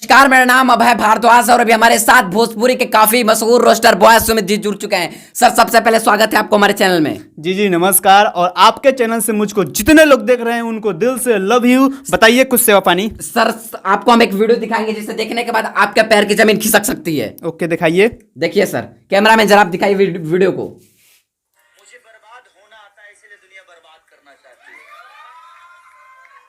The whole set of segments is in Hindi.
नमस्कार, मेरा नाम अभय भारद्वाज और अभी हमारे साथ भोजपुरी के काफी मशहूर रोस्टर बॉय सुमित जी जुड़ चुके हैं। सर, सबसे पहले स्वागत है आपको हमारे चैनल में। जी नमस्कार। और आपके चैनल से मुझको जितने लोग देख रहे हैं उनको दिल से लव यू। बताइए कुछ सेवा पानी। सर, आपको हम एक वीडियो दिखाएंगे जिसे देखने के बाद आपके पैर की जमीन खिसक सकती है। ओके, दिखाइए। देखिए सर, कैमरा मैन जरा आप दिखाइए वीडियो को। मुझे बर्बाद होना आता है, इसलिए दुनिया बर्बाद करना चाहती है,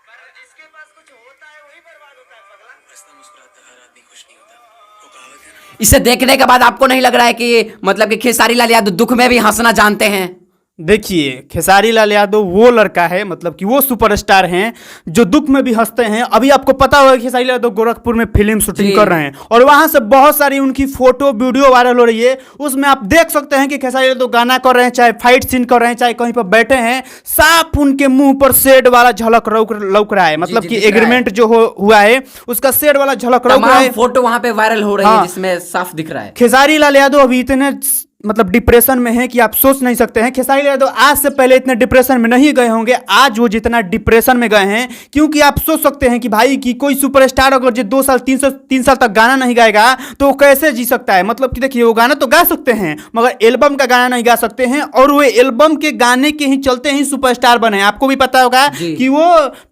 पर जिसके पास कुछ होता है वही बर्बाद होता है। पगला हंसता मुस्कुराता हर आदमी खुश नहीं होता, वो कहावत है ना। इसे देखने के बाद आपको नहीं लग रहा है कि मतलब कि खेसारी लाल यादव दुख में भी हंसना जानते हैं? देखिए, खेसारी लाल यादव वो लड़का है, मतलब कि वो सुपरस्टार हैं जो दुख में भी हंसते हैं। अभी आपको पता होगा खेसारी लाल यादव गोरखपुर में फिल्म शूटिंग कर रहे हैं और वहां से बहुत सारी उनकी फोटो वीडियो वायरल हो रही है। उसमें आप देख सकते हैं कि खेसारी लाल यादव गाना कर रहे हैं, चाहे फाइट सीन कर रहे हैं, चाहे कहीं पर बैठे हैं, साफ उनके मुंह पर शेड वाला झलक लौक रहा है। मतलब कि एग्रीमेंट जो हुआ है उसका शेड वाला झलक लौक रहा है। फोटो वहां पे वायरल हो रही है जिसमें साफ दिख रहा है। खेसारी लाल यादव अभी इतने मतलब डिप्रेशन में है कि आप सोच नहीं सकते हैं। खेसारी लाल यादव आज से पहले इतने डिप्रेशन में नहीं गए होंगे, आज वो जितना डिप्रेशन में गए हैं। क्योंकि आप सोच सकते हैं कि भाई कि कोई सुपरस्टार अगर जो 2 साल 3 साल तक गाना नहीं गाएगा तो वो कैसे जी सकता है। मतलब कि देखिए, वो गाना तो गा सकते हैं मगर एल्बम का गाना नहीं गा सकते हैं, और वो एल्बम के गाने के ही चलते ही सुपरस्टार बने हैं। आपको भी पता होगा कि वो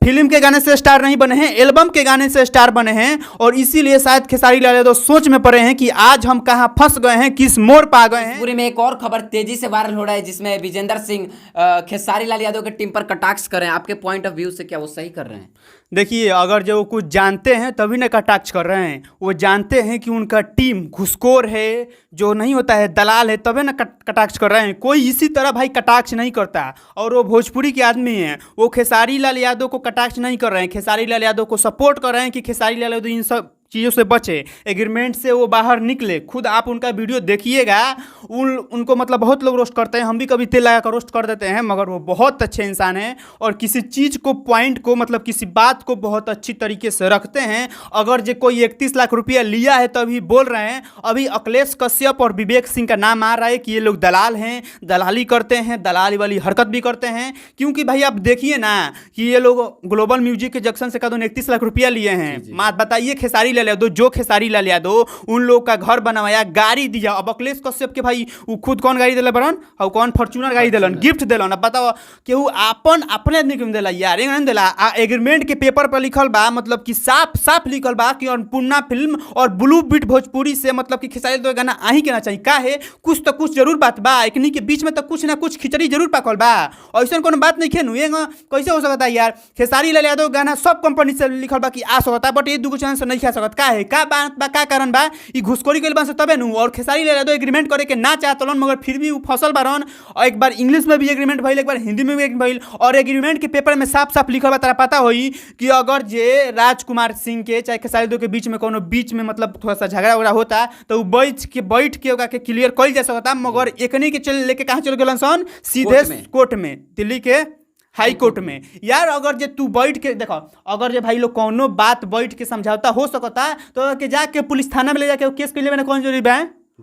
फिल्म के गाने से स्टार नहीं बने हैं, एल्बम के गाने से स्टार बने हैं। और इसीलिए शायद खेसारी लाल यादव सोच में पड़े हैं कि आज हम कहाँ फंस गए हैं, किस मोड़ पा गए हैं। पूरी में एक और खबर तेजी से वायरल हो रहा है जिसमें विजेंद्र सिंह खेसारी लाल यादव की टीम पर कटाक्ष कर रहे हैं। आपके पॉइंट ऑफ व्यू से क्या वो सही कर रहे हैं? देखिए, अगर जो कुछ जानते हैं तभी ना कटाक्ष कर रहे हैं। वो जानते हैं कि उनका टीम घुसखोर है, जो नहीं होता है दलाल है, तभी ना कटाक्ष कर रहे हैं। कोई इसी तरह भाई कटाक्ष नहीं करता। और वो भोजपुरी के आदमी हैं, वो खेसारी लाल यादव को कटाक्ष नहीं कर रहे हैं, खेसारी लाल यादव को सपोर्ट कर रहे हैं कि खेसारी लाल यादव इन सब चीज़ों से बचे, एग्रीमेंट से वो बाहर निकले। खुद आप उनका वीडियो देखिएगा। उनको मतलब बहुत लोग रोस्ट करते हैं, हम भी कभी तेल लगा कर रोस्ट कर देते हैं, मगर वो बहुत अच्छे इंसान हैं और किसी चीज़ को पॉइंट को मतलब किसी बात को बहुत अच्छी तरीके से रखते हैं। अगर जो कोई 31 लाख रुपया लिया है तभी बोल रहे हैं। अभी अखिलेश कश्यप और विवेक सिंह का नाम आ रहा है कि ये लोग दलाल हैं, दलाली करते हैं, दलाली वाली हरकत भी करते हैं। क्योंकि भाई आप देखिए ना कि ये लोग ग्लोबल म्यूजिक के जंक्शन से कदम 31 लाख रुपया लिए हैं। मात बताइए, खेसारी यादव जो खेसारी लाल यादव उन लोग का घर बनवाया, गाड़ी दिया। अब अखिलेश कश्यप के भाई वो खुद कौन गाड़ी दिला बरन और कौन फॉर्च्यूनर गाड़ी दिलन, गिफ्ट दिलन। अब बताओ कि वो अपन अपने आदमी के दिला यार, नहीं दिला। एग्रीमेंट के पेपर पर लिखल बा, मतलब कि साफ साफ लिखल बा कि अन्नपूर्णा फिल्म और ब्लू बीट भोजपुरी से मतलब कि खेसारी लाल गाना आ ही के ना चाहिए। का है कुछ तो कुछ जरूर बात बा, एकनी के बीच में तो कुछ ना कुछ खिचड़ी जरूर पाकल बा। ऐसा कोनो बात नहीं खेनु कैसे हो सकता है यार। खेसारी लाल यादव गाना सब कंपनी से लिखल बा कि आ सकता, बट ये दूगो चैनल से नहीं खा सकता। का है का बात बा, का कारण बा? ई घुसखोरी के बा से तबे नु। और खेसारी लाल यादव एग्रीमेंट करे के ना चाहतलन मगर फिर भी वो फसल बारन। और एक बार इंग्लिश में भी एग्रीमेंट भइल, एक बार हिंदी में भी भइल। और एग्रीमेंट के पेपर में साफ साफ लिखल बा, तारा पता होई कि अगर जे राजकुमार सिंह के चाहे खेसारी लाल के बीच में कोनो बीच में मतलब थोड़ा सा झगड़ा वगड़ा होता तो वो बैठ के ओका के क्लियर कइल जा सकता। मगर एकनी के चल लेके कहां चल गेलन सन? सीधे कोर्ट में, दिल्ली के हाई कोर्ट में। यार अगर जे तू बैठ के देखो, अगर जे भाई लोग कोनो बात बैठ के समझौता हो सकता तो के जाके पुलिस थाना में ले जाके केस के लिए कौन जरूरी बा?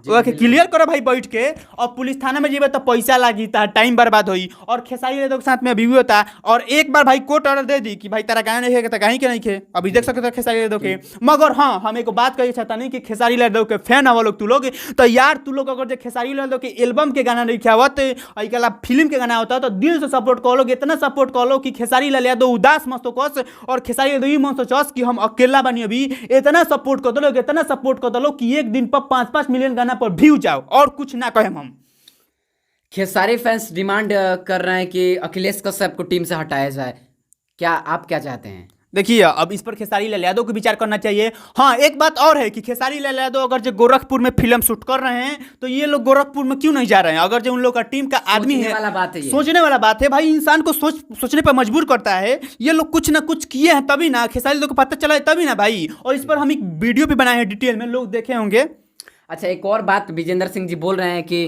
क्लियर करो भाई बैठ के। और पुलिस थाना में जेबे तो पैसा लागी, टाइम बर्बाद होई। और खेसारी यादव के साथ में अभी भी होता। और एक बार भाई कोर्ट ऑर्डर दे दी कि भाई तेरा गाना नहीं है तो कहीं के नहीं खे, अभी देख सकते हो खेसारी यादव के। मगर हाँ, हम एक बात कही चाहता नहीं कि खेसारी लाल यादव के फैन हो लोग, तू लोग तो यार तू लोग अगर खेसारी लाल यादव के एल्बम के गाना नहीं खावत, फिल्म के गाना होता तो दिल से सपोर्ट कर लो। इतना सपोर्ट कर लो कि खेसारी लाल यादव उदास मत होकस और खेसारी यादव ही मत सोचस कि हम अकेला बनी। अभी इतना सपोर्ट कर दो, इतना सपोर्ट कर दो कि एक दिन पर 5-5 मिलियन गाना पर व्यू जाओ। और कुछ ना कहें हम। खेसारी फैंस डिमांड कर रहे हैं कि अखिलेश कश्यप को टीम से हटाया जाए। क्या आप क्या चाहते हैं? देखिए, अब इस पर खेसारी लाल यादव को विचार करना चाहिए। हाँ, एक बात और है कि खेसारी लाल यादव अगर जो गोरखपुर में फिल्म शूट कर रहे हैं तो ये लोग गोरखपुर में क्यों नहीं जा रहे हैं? अगर जो उन लोग का टीम का आदमी है, सोचने वाला बात है भाई। इंसान को सोचने पर मजबूर करता है। ये लोग कुछ ना कुछ किए हैं तभी ना खेसारी लोग को पता चला है तभी ना भाई। और इस पर हम एक वीडियो भी बनाए हैं, डिटेल में लोग देखे होंगे। अच्छा, एक और बात विजेंद्र सिंह जी बोल रहे हैं कि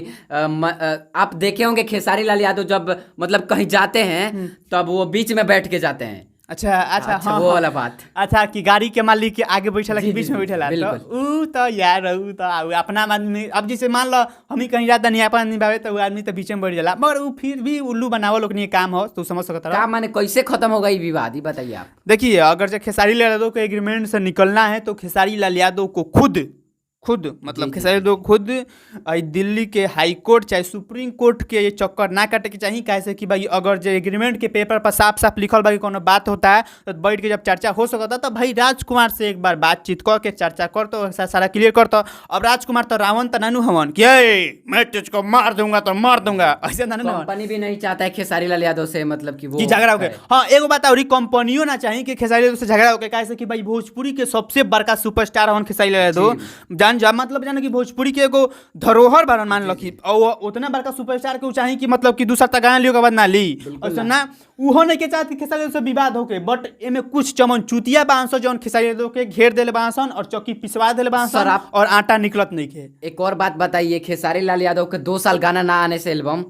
आप देखे होंगे खेसारी लाल यादव जब मतलब कहीं जाते हैं तब वो बीच में बैठ के जाते हैं। अच्छा अच्छा अच्छा, हाँ वो हाँ। वाला बात। अच्छा कि गाड़ी के मालिक के आगे बैठेला कि जी, बीच जी, में जी, बैठेला बिल्कुल। तो ऊ तो यार ऊ तो अपना आदमी अब जैसे मान लो हम ही कहीं जाता नहीं अपन निभावे तो वो आदमी तो बीच में बैठ जाला मगर वो फिर भी उल्लू बनावो लोग नहीं काम हो तू समझ सकता क्या माने कैसे खत्म होगा ये विवाद, ये बताइए आप। देखिए अगर जो खेसारी लाल यादव के एग्रीमेंट से निकलना है तो खेसारी लाल यादव को खुद मतलब जी, खेसारी यादव खुद दिल्ली के हाई कोर्ट चाहे सुप्रीम कोर्ट के ये चक्कर ना काटे के चाहिए कैसे कि भाई अगर जो एग्रीमेंट के पेपर पर साफ साफ लिखल बा कि कोनो बात होता है तो बैठ के जब चर्चा हो सकता तो भाई राजकुमार से एक बार बातचीत कर के चर्चा कर तो सारा क्लियर कर तो। अब राजकुमार तो रावण तो नानू हवन कि मैं तुझको मार दूंगा ऐसे नानू हवन कंपनी भी नहीं चाहता है खेसारी लाल यादव से, मतलब कि वो कि झगड़ा हो गया। करे। हाँ एगो बात और कंपनियों ना चाहिए कि खेसारी यादव से झगड़ा हो गया कैसे कि भाई भोजपुरी के सबसे बड़का सुपरस्टार हवन खेसारी लाल यादव मतलब जाने कि भोजपुरी के एगो धरोहर बारन मान लो कि और उतना बड़का सुपरस्टार के चाही कि मतलब कि दूसरा तक गाना लियो के बाद ना ली और ना उहो नहीं के चाहत कि खेसारी यादव से विवाद होके बट एमे कुछ चमन चुतिया बांसो जौन खेसारी यादव के घेर देले बांसन और चौकी पिसवा देले बांसन सर, आप- और आटा निकलत नहीं के। एक और बात बताइए, खेसारी लाल यादव के 2 साल गाना ना आने से एल्बम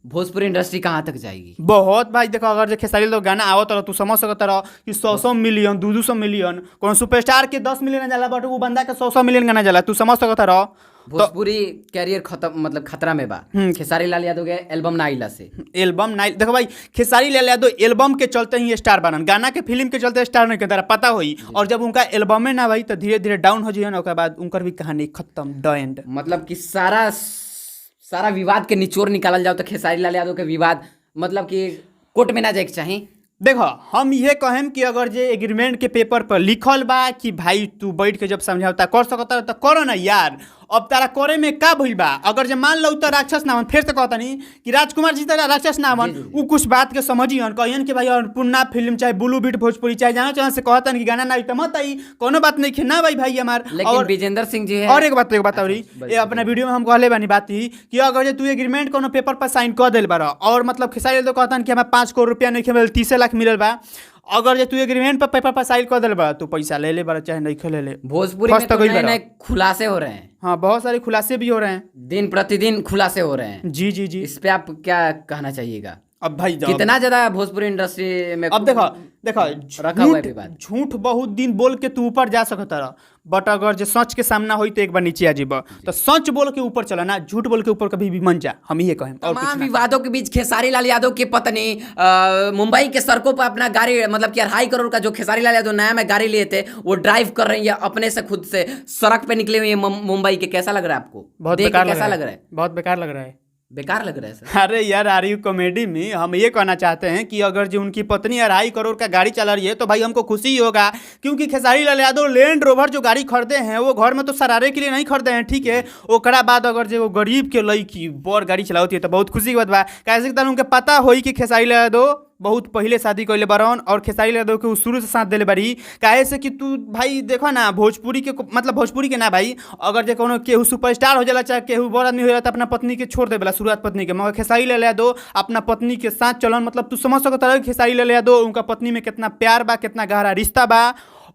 भोजपुरी इंडस्ट्री कहाँ तक जाएगी? बहुत भाई देखो अगर जो खेसारी यादव गाना आवत रह तू समझ सकत रह कि 100 मिलियन 200 मिलियन कौन सुपरस्टार के 10 मिलियन जाला बट वो बंदा के 100 मिलियन गाना जाला तू समझ सकत रह। भोजपुरी कैरियर खत्म, मतलब खतरा में बा खेसारी लाल यादव के एल्बम ना आइला से। एल्बम ना देखो भाई खेसारी लाल यादव एल्बम के चलते ही स्टार बनन गाना के फिल्म के चलते स्टार नहीं के पता होई और जब उनका एल्बम में ना भाई तो धीरे धीरे डाउन हो जाए उसके बाद उनकर भी कहानी खत्म द एंड। मतलब कि सारा विवाद के निचोड़ निकालल जाओ तो खेसारी लाल यादव के विवाद मतलब कि कोर्ट में ना जाए के चाहिए। देखो हम ये कहें कि अगर जे एग्रीमेंट के पेपर पर लिखल बा कि भाई तू बैठ के जब समझौता कर सकता तो करो ना यार। अब तारा करे में का भइल बा अगर जे मान लो तो राक्षस ना फिर से कहता नहीं कि राजकुमार जी तारा राक्षस ना बन उ कुछ बात के समझियन कहियन कि भाई और पूर्णा फिल्म चाहे ब्लू बीट भोजपुरी चाहे जाना चाहे से कहतन कि गाना ना आई तो मत आई कोनो बात नहीं खे ना भाई हमार। लेकिन और विजेंद्र सिंह जी है और एक बात और ये अपना वीडियो में हम कहले बानी बात ही कि अगर जे तू एग्रीमेंट कोनो पेपर पर साइन कर देल बारा और मतलब खेसारी यादव कहतन कि हमें 5 करोड़ रुपया नहीं खेल 30 लाख मिलल बा अगर जे तू एग्रीमेंट पर पेपर पर साइन कर देल बा तू पैसा ले ले बारा चाहे नहीं खेले ले। भोजपुरी में तो नए खुलासे हो रहे हैं। हाँ बहुत सारे खुलासे भी हो रहे हैं, दिन प्रतिदिन खुलासे हो रहे हैं। जी जी जी। इस पे आप क्या कहना चाहिएगा? अब भाई कितना ज्यादा भोजपुरी इंडस्ट्री में अब देखो रखा हुआ है विवाद। झूठ बहुत दिन बोल के तू ऊपर जा सकता रहा बट अगर जो सच के सामना होई तो एक बार नीचे आ जीब तो सच बोल के ऊपर चला ना झूठ बोल के ऊपर कभी भी मन जा हम ये कहें। और तमाम विवादों के बीच खेसारी लाल यादव की पत्नी मुंबई के सड़कों पर अपना गाड़ी मतलब कि 2.5 करोड़ का जो खेसारी लाल यादव नया में गाड़ी लिए थे वो ड्राइव कर रही है अपने से खुद से सड़क पे निकले हुए हैं मुंबई के। कैसा लग रहा है आपको? बहुत देख के बेकार कैसा लग रहा है? बहुत बेकार लग रहा है। बेकार लग रहा है सर। अरे यार आ रही कॉमेडी में हम ये कहना चाहते हैं कि अगर जो उनकी पत्नी 2.5 करोड़ का गाड़ी चला रही है तो भाई हमको खुशी होगा क्योंकि खेसारी लाल यादव लैंड रोवर जो गाड़ी खरीदे हैं वो घर में तो सरारे के लिए नहीं खरीदे हैं ठीक है। ओकरा बाद अगर जो गरीब के लड़की बड़ गाड़ी चलाती है तो बहुत खुशी की बात बा कैसे कि उनके पता होई कि खेसारी लाल यादव बहुत पहले शादी कैले बारन और खेसारी लाल यादव के शुरू से साथ दिले बारी काहे से कि तू भाई देखो ना भोजपुरी के मतलब भोजपुरी के ना भाई अगर जो कोनो केहू सुपरस्टार हो जाला चाहे केहू बड़ आदमी हो जाला तो अपना पत्नी के छोड़ देवेला शुरुआत पत्नी के मगर खेसारी लाल यादव अपना पत्नी के साथ चलन मतलब तू समझ सकता है खेसारी लाल यादव उनका पत्नी में कितना प्यार बा कितना गहरा रिश्ता बा।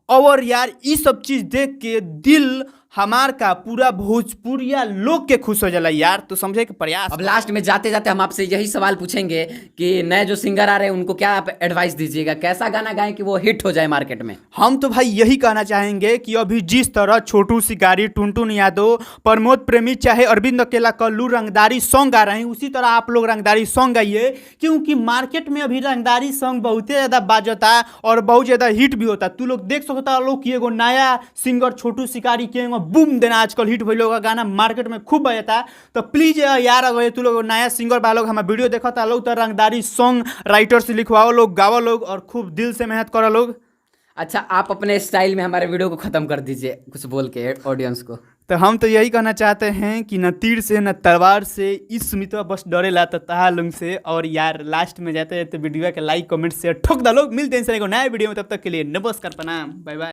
और यार ये सब चीज देख के दिल हमार का पूरा भोजपुरिया लोग के खुश हो जाला यार तो समझे के प्रयास। अब लास्ट में जाते जाते हम आपसे यही सवाल पूछेंगे कि नए जो सिंगर आ रहे हैं उनको क्या आप एडवाइस दीजिएगा, कैसा गाना गाएं कि वो हिट हो जाए मार्केट में? हम तो भाई यही कहना चाहेंगे कि अभी जिस तरह छोटू शिकारी टुनटुन यादव प्रमोद प्रेमी चाहे अरविंद अकेला कल्लू रंगदारी सॉन्ग गा रहे हैं उसी तरह आप लोग रंगदारी सॉन्ग गाइए क्योंकि मार्केट में अभी रंगदारी सॉन्ग बहुत ज़्यादा बाजता और बहुत ज़्यादा हिट भी होता। तू लोग देख सकता लोग कि एगो नया सिंगर छोटू शिकारी के बूम देना आजकल हिट भइल का गाना मार्केट में खूब बजता। तो प्लीज यार अगर तू लोग नया सिंगर बा लोग हमारा वीडियो देखता लोग तो रंगदारी सॉन्ग राइटर से लिखवाओ लोग गाओ लोग और खूब दिल से मेहनत करो लोग। अच्छा आप अपने स्टाइल में हमारे वीडियो को खत्म कर दीजिए कुछ बोल के ऑडियंस को। तो हम तो यही कहना चाहते हैं कि न तीर से न तलवार से इस सुमितवा बस डरेला तो तहालुंग से। और यार लास्ट में जाते हैं तो वीडियो के लाइक कमेंट शेयर ठोक दो लोग। मिलते हैं नए वीडियो में तब तक के लिए नमस्कार प्रणाम बाय बाय।